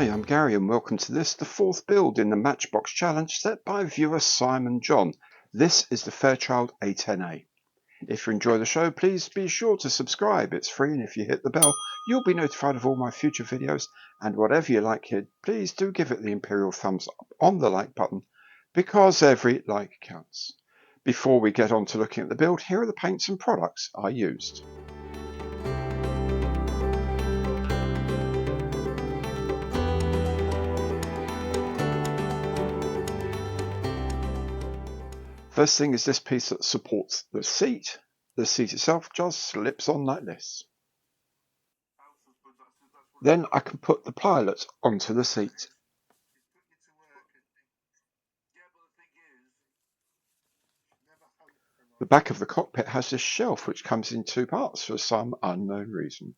I'm Gary and welcome to the fourth build in the Matchbox challenge set by viewer Simon John. This is the Fairchild A-10A. If you enjoy the show, please be sure to subscribe. It's free, and if you hit the bell, you'll be notified of all my future videos. And whatever you like here, please do give it the imperial thumbs up on the like button, because every like counts. Before we get on to looking at the build, here are the paints and products I used. First thing is this piece that supports the seat. The seat itself just slips on like this. Then I can put the pilot onto the seat. The back of the cockpit has this shelf which comes in two parts for some unknown reason.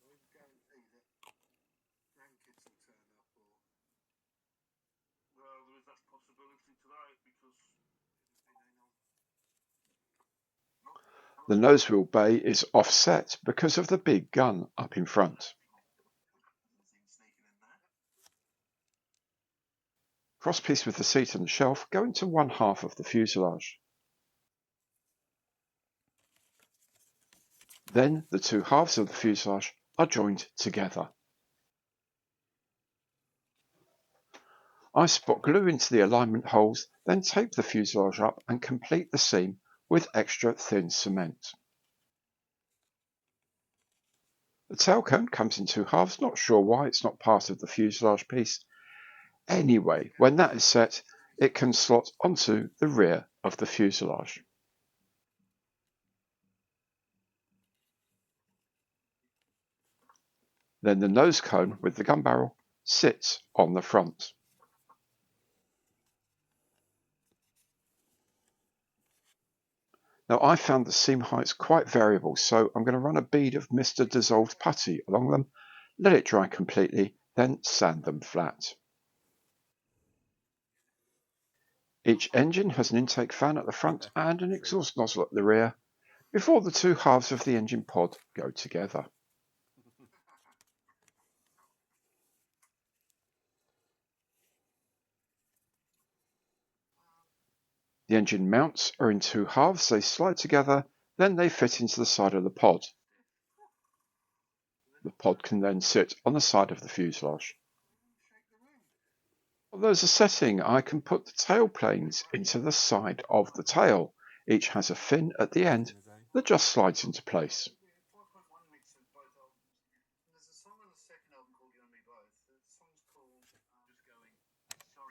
The nose wheel bay is offset because of the big gun up in front. Crosspiece with the seat and the shelf go into one half of the fuselage. Then the two halves of the fuselage are joined together. I spot glue into the alignment holes, then tape the fuselage up and complete the seam with extra thin cement. The tail cone comes in two halves, not sure why it's not part of the fuselage piece. Anyway, when that is set, it can slot onto the rear of the fuselage. Then the nose cone with the gun barrel sits on the front. Now I found the seam heights quite variable, so I'm going to run a bead of Mr. Dissolved Putty along them, let it dry completely, then sand them flat. Each engine has an intake fan at the front and an exhaust nozzle at the rear, before the two halves of the engine pod go together. The engine mounts are in two halves, they slide together, then they fit into the side of the pod. The pod can then sit on the side of the fuselage. While there's a setting, I can put the tail planes into the side of the tail. Each has a fin at the end that just slides into place.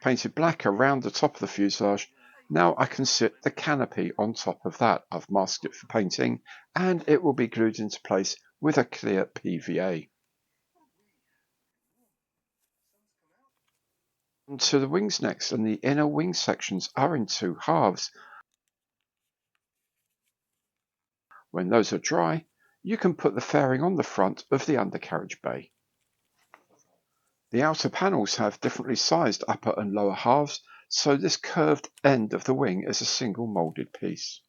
Painted black around the top of the fuselage, now I can sit the canopy on top of that. I've masked it for painting and it will be glued into place with a clear PVA. On to the wings next, and the inner wing sections are in two halves. When those are dry, you can put the fairing on the front of the undercarriage bay. The outer panels have differently sized upper and lower halves, so this curved end of the wing is a single moulded piece.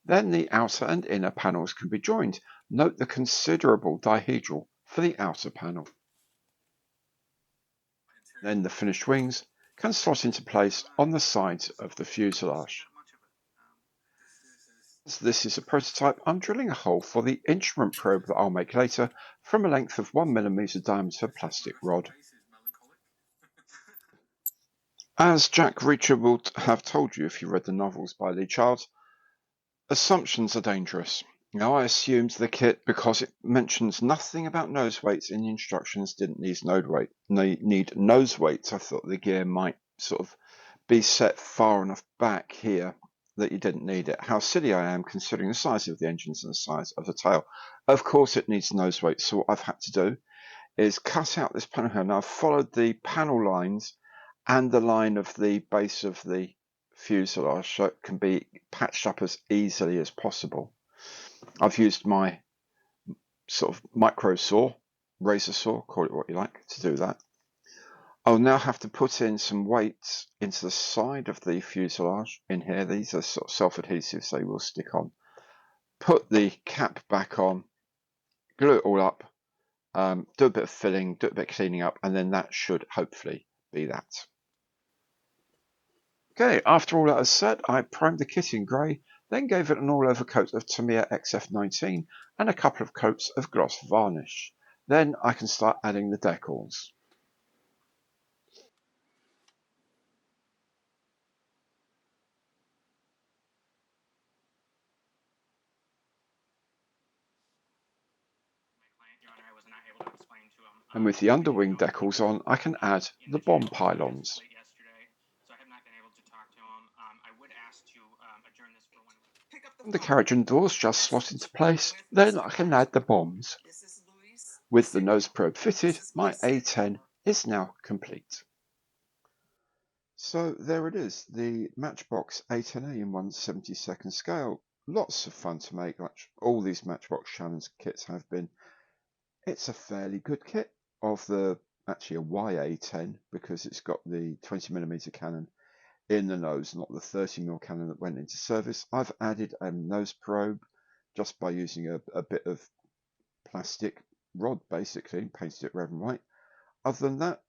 Then the outer and inner panels can be joined. Note the considerable dihedral for the outer panel. Then the finished wings can slot into place on the sides of the fuselage. As this is a prototype, I'm drilling a hole for the instrument probe that I'll make later from a length of 1mm diameter plastic rod. As Jack Reacher will have told you if you read the novels by Lee Child, assumptions are dangerous. Now I assumed the kit, because it mentions nothing about nose weights in the instructions, didn't need nose weights. I thought the gear might sort of be set far enough back here that you didn't need it. How silly I am, considering the size of the engines and the size of the tail. Of course it needs nose weights, so what I've had to do is cut out this panel here. Now I've followed the panel lines and the line of the base of the fuselage so it can be patched up as easily as possible. I've used my sort of micro saw, razor saw, call it what you like, to do that. I'll now have to put in some weights into the side of the fuselage in here. These are sort of self-adhesive, so they will stick on. Put the cap back on, glue it all up, do a bit of filling, do a bit of cleaning up, and then that should hopefully be that. Okay, after all that is said, I primed the kit in grey, then gave it an all-over coat of Tamiya XF19 and a couple of coats of gloss varnish. Then I can start adding the decals. And with the underwing decals on, I can add the bomb pylons. And the carriage and doors just slot into place, then I can add the bombs. With the nose probe fitted, my A10 is now complete. So there it is, the Matchbox A-10A in 1/72nd scale. Lots of fun to make, like all these Matchbox Challenge kits have been. It's a fairly good kit of actually a YA10 because it's got the 20mm cannon in the nose, not the 30mm cannon that went into service. I've added a nose probe just by using a bit of plastic rod basically and painted it red and white. Other than that,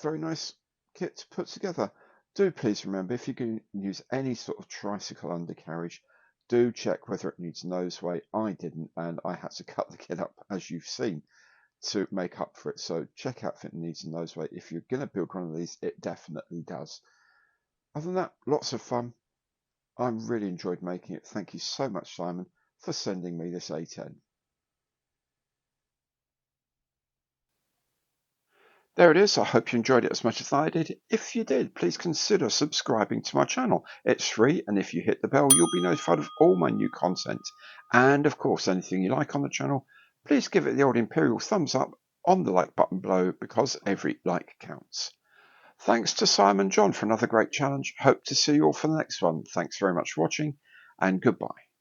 very nice kit to put together. Do please remember, if you can use any sort of tricycle undercarriage, do check whether it needs noseway. I didn't, and I had to cut the kit up, as you've seen, to make up for it. So check out if it needs a noseway. If you're going to build one of these, it definitely does. Other than that, lots of fun. I really enjoyed making it. Thank you so much, Simon, for sending me this A10. There it is. I hope you enjoyed it as much as I did. If you did, please consider subscribing to my channel. It's free, and if you hit the bell, you'll be notified of all my new content. And of course, anything you like on the channel, please give it the old Imperial thumbs up on the like button below, because every like counts. Thanks to Simon John for another great challenge. Hope to see you all for the next one. Thanks very much for watching, and goodbye.